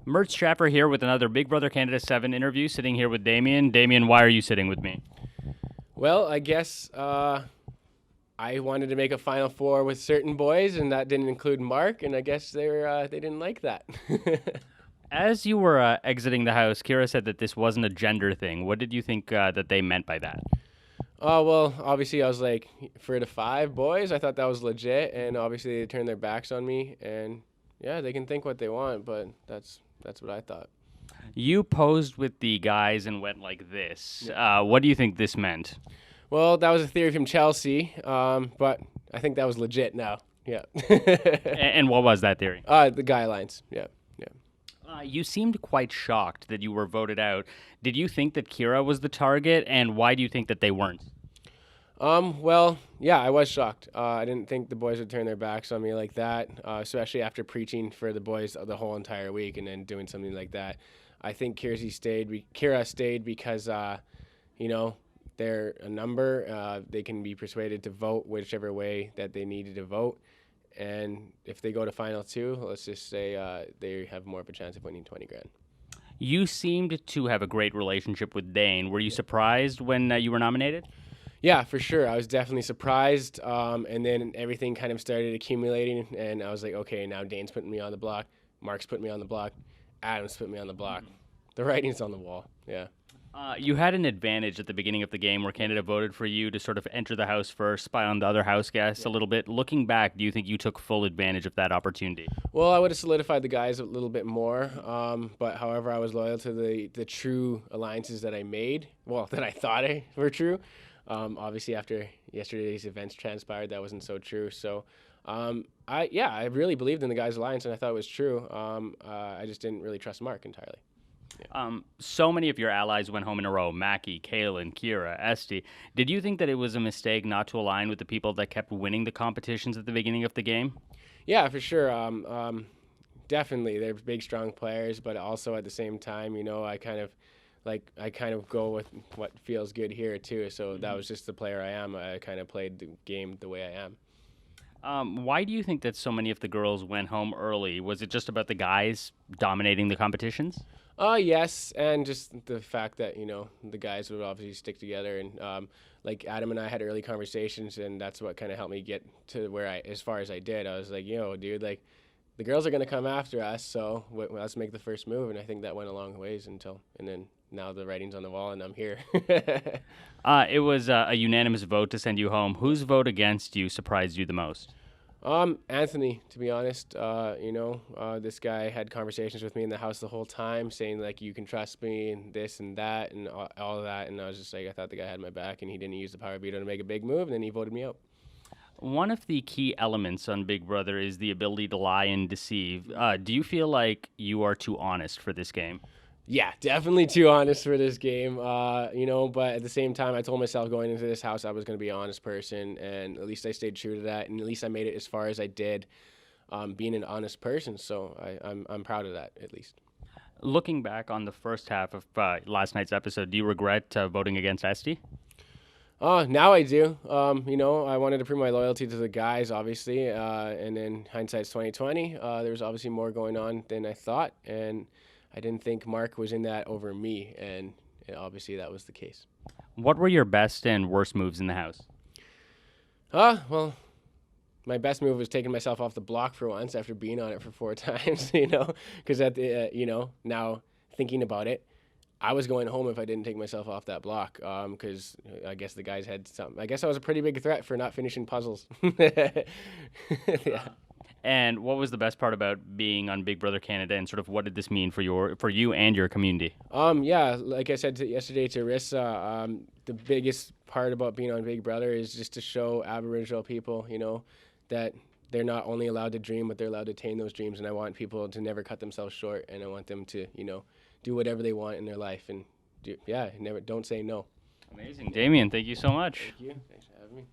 Murtz Jaffer here with another Big Brother Canada 7 interview, sitting here with Damien. Damien, why are you sitting with me? Well, I guess I wanted to make a Final Four with certain boys, and that didn't include Mark, and I guess they didn't like that. As you were exiting the house, Kyra said that this wasn't a gender thing. What did you think that they meant by that? Oh, well, obviously I was like, for the five boys, I thought that was legit, and obviously they turned their backs on me, and yeah, they can think what they want, but that's what I thought. You posed with the guys and went like this. What do you think this meant? Well, that was a theory from Chelsea, but I think that was legit now. Yeah. And what was that theory? The guidelines. Yeah. Yeah. You seemed quite shocked that you were voted out. Did you think that Kyra was the target, and why do you think that they weren't? Well, yeah, I was shocked. I didn't think the boys would turn their backs on me like that, especially after preaching for the boys the whole entire week and then doing something like that. I think Kyra stayed because, you know, they're a number. They can be persuaded to vote whichever way that they needed to vote. And if they go to final two, let's just say they have more of a chance of winning 20 grand. You seemed to have a great relationship with Dane. Were you surprised when you were nominated? Yeah, for sure. I was definitely surprised. And then everything kind of started accumulating. And I was like, okay, now Dane's putting me on the block. Mark's putting me on the block. Adam's putting me on the block. The writing's on the wall. Yeah. You had an advantage at the beginning of the game where Canada voted for you to sort of enter the house first, spy on the other house guests a little bit. Looking back, do you think you took full advantage of that opportunity? Well, I would have solidified the guys a little bit more. But however, I was loyal to the true alliances that I made. Well, that I thought were true. Obviously, after yesterday's events transpired, that wasn't so true. So, I really believed in the guys' alliance, and I thought it was true. I just didn't really trust Mark entirely. So many of your allies went home in a row: Mackie, Kaylin, Kyra, Este. Did you think that it was a mistake not to align with the people that kept winning the competitions at the beginning of the game? Yeah, for sure. Definitely, they're big, strong players, but also at the same time, I kind of go with what feels good here too. So that was just the player I am. I kind of played the game the way I am. Why do you think that so many of the girls went home early? Was it just about the guys dominating the competitions? Yes, and just the fact that the guys would obviously stick together, and like Adam and I had early conversations, and that's what kind of helped me get to as far as I did. I was like, dude, like the girls are gonna come after us, so let's make the first move, and I think that went a long ways and then now the writing's on the wall, and I'm here. It was a unanimous vote to send you home. Whose vote against you surprised you the most? Anthony, to be honest, this guy had conversations with me in the house the whole time, saying like, you can trust me and this and that and all of that. And I was just like, I thought the guy had my back, and he didn't use the power veto to make a big move, and then he voted me out. One of the key elements on Big Brother is the ability to lie and deceive. Do you feel like you are too honest for this game? Yeah, definitely too honest for this game. But at the same time, I told myself going into this house I was going to be an honest person, and at least I stayed true to that, and at least I made it as far as I did, being an honest person. So I'm proud of that, at least. Looking back on the first half of last night's episode, do you regret voting against Este? Now I do. I wanted to prove my loyalty to the guys, obviously, and then hindsight's 2020. There was obviously more going on than I thought, and I didn't think Mark was in that over me, and obviously that was the case. What were your best and worst moves in the house? Well, my best move was taking myself off the block for once after being on it for 4 times, because now thinking about it, I was going home if I didn't take myself off that block, because I guess the guys had something. I guess I was a pretty big threat for not finishing puzzles. Yeah. And what was the best part about being on Big Brother Canada, and sort of what did this mean for you and your community? Yeah, like I said yesterday to Rissa, the biggest part about being on Big Brother is just to show Aboriginal people, that they're not only allowed to dream, but they're allowed to attain those dreams. And I want people to never cut themselves short, and I want them to, do whatever they want in their life, and don't say no. Amazing. Damien, thank you so much. Thank you. Thanks for having me.